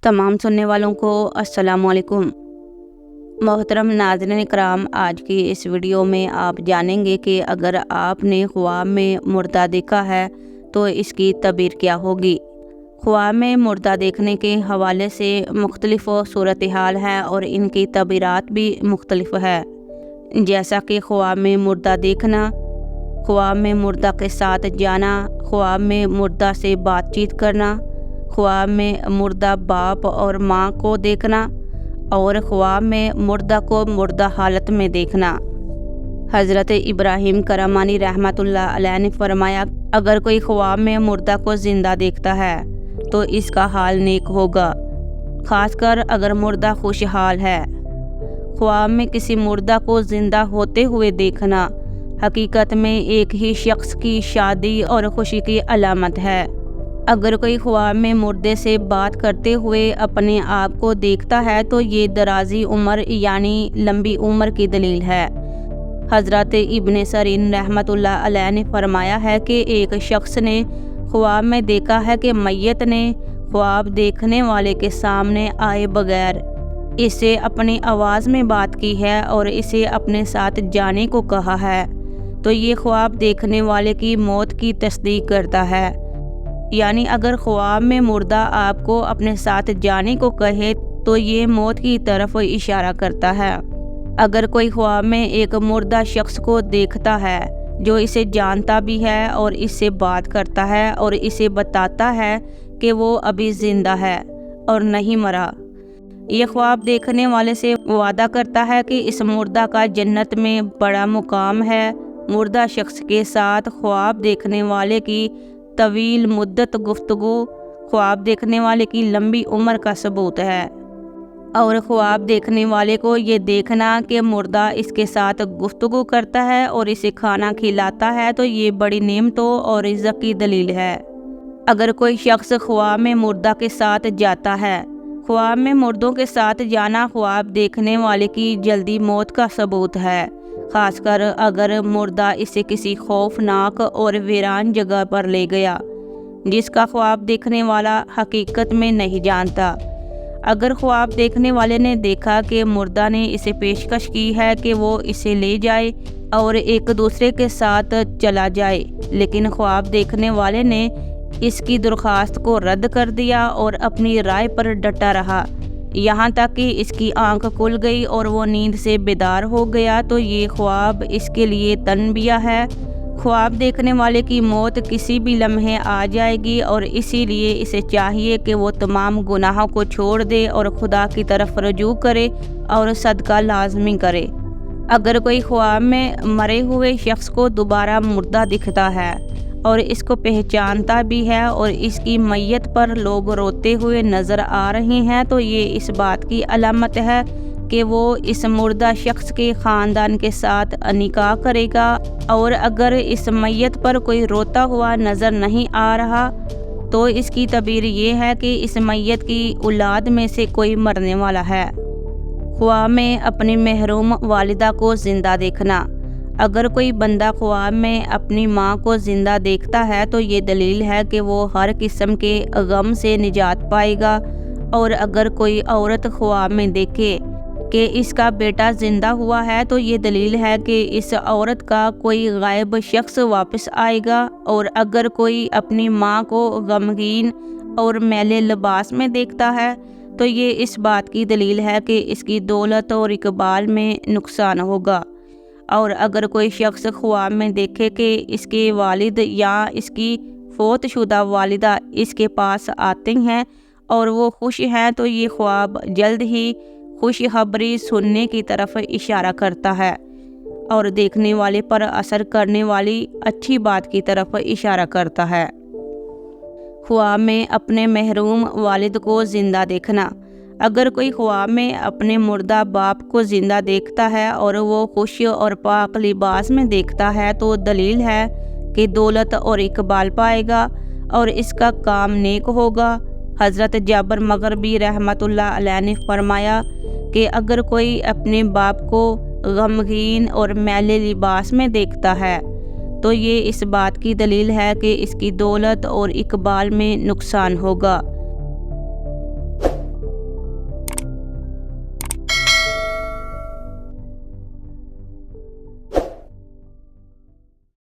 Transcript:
तमाम सुनने वालों को अस्सलाम वालेकुम। मोहतरम नाज़रीन इकराम, आज की इस वीडियो में आप जानेंगे कि अगर आपने ख्वाब में मुर्दा देखा है तो इसकी तबीर क्या होगी। ख्वाब में मुर्दा देखने के हवाले से मुख्तलिफ सूरत हाल है और इनकी तबीरात भी मुख्तलिफ है। जैसा कि ख्वाब में मुर्दा देखना, ख्वाब में मुर्दा के साथ जाना, ख्वाब में मुर्दा से बातचीत करना, ख्वाब में मुर्दा बाप और माँ को देखना और ख्वाब में मुर्दा को मुर्दा हालत में देखना। हज़रत इब्राहीम करमानी रहमतुल्लाह अलैह ने फरमाया, अगर कोई ख्वाब में मुर्दा को ज़िंदा देखता है तो इसका हाल नेक होगा, ख़ासकर अगर मुर्दा खुशहाल है। ख्वाब में किसी मुर्दा को ज़िंदा होते हुए देखना हकीकत में एक ही शख्स की शादी और खुशी की अलामत है। अगर कोई ख्वाब में मुर्दे से बात करते हुए अपने आप को देखता है तो ये दराजी उम्र यानी लंबी उम्र की दलील है। हज़रत इब्न सरीन रहमतुल्लाह अलैह ने फरमाया है कि एक शख्स ने ख्वाब में देखा है कि मैयत ने ख्वाब देखने वाले के सामने आए बगैर इससे अपनी आवाज़ में बात की है और इसे अपने साथ जाने को कहा है, तो ये ख्वाब देखने वाले की मौत की तस्दीक करता है। यानी अगर ख्वाब में मुर्दा आपको अपने साथ जाने को कहे तो ये मौत की तरफ इशारा करता है। अगर कोई ख्वाब में एक मुर्दा शख्स को देखता है जो इसे जानता भी है और इससे बात करता है और इसे बताता है कि वो अभी ज़िंदा है और नहीं मरा, ये ख्वाब देखने वाले से वादा करता है कि इस मुर्दा का जन्नत में बड़ा मुकाम है। मुर्दा शख्स के साथ ख्वाब देखने वाले की तवील मुद्दत गुफ्तगू ख्वाब देखने वाले की लंबी उम्र का सबूत है। और ख्वाब देखने वाले को ये देखना कि मुर्दा इसके साथ गुफ्तगू करता है और इसे खाना खिलाता है तो ये बड़ी नेमतों और इज़्ज़त की दलील है। अगर कोई शख्स ख्वाब में मुर्दा के साथ जाता है, ख्वाब में मुर्दों के साथ जाना ख्वाब देखने वाले की जल्दी मौत का सबूत है, ख़ासकर अगर मुर्दा इसे किसी खौफनाक और वीरान जगह पर ले गया जिसका ख्वाब देखने वाला हकीकत में नहीं जानता। अगर ख्वाब देखने वाले ने देखा कि मुर्दा ने इसे पेशकश की है कि वो इसे ले जाए और एक दूसरे के साथ चला जाए, लेकिन ख्वाब देखने वाले ने इसकी दरख्वास्त को रद्द कर दिया और अपनी राय पर डटा रहा यहाँ तक कि इसकी आंख खुल गई और वो नींद से बेदार हो गया, तो ये ख्वाब इसके लिए तनबिया है। ख्वाब देखने वाले की मौत किसी भी लम्हे आ जाएगी और इसीलिए इसे चाहिए कि वो तमाम गुनाहों को छोड़ दे और खुदा की तरफ रजू करे और सदका लाजमी करे। अगर कोई ख्वाब में मरे हुए शख्स को दोबारा मुर्दा दिखता है और इसको पहचानता भी है और इसकी मैयत पर लोग रोते हुए नज़र आ रहे हैं तो ये इस बात की अलामत है कि वो इस मुर्दा शख्स के ख़ानदान के साथ निकाह करेगा। और अगर इस मैयत पर कोई रोता हुआ नज़र नहीं आ रहा तो इसकी तबीर ये है कि इस मैयत की औलाद में से कोई मरने वाला है। ख्वाब में अपनी महरूम वालिदा को ज़िंदा देखना, अगर कोई बंदा ख्वाब में अपनी माँ को ज़िंदा देखता है तो ये दलील है कि वो हर किस्म के गम से निजात पाएगा। और अगर कोई औरत ख्वाब में देखे कि इसका बेटा ज़िंदा हुआ है तो ये दलील है कि इस औरत का कोई गायब शख्स वापस आएगा। और अगर कोई अपनी माँ को गमगीन और मैले लिबास में देखता है तो ये इस बात की दलील है कि इसकी दौलत और इकबाल में नुकसान होगा। और अगर कोई शख्स ख्वाब में देखे कि इसके वालिद या इसकी फोतशुदा वालिदा इसके पास आते हैं और वो खुश हैं तो ये ख्वाब जल्द ही खुशखबरी सुनने की तरफ इशारा करता है और देखने वाले पर असर करने वाली अच्छी बात की तरफ इशारा करता है। ख्वाब में अपने महरूम वालिद को ज़िंदा देखना, अगर कोई ख्वाब में अपने मुर्दा बाप को ज़िंदा देखता है और वो खुश और पाक लिबास में देखता है तो दलील है कि दौलत और इकबाल पाएगा और इसका काम नेक होगा। हज़रत जाबर मगरबी रहमतुल्लाह अलैह ने फरमाया कि अगर कोई अपने बाप को गमगीन और मैले लिबास में देखता है तो ये इस बात की दलील है कि इसकी दौलत और इकबाल में नुकसान होगा।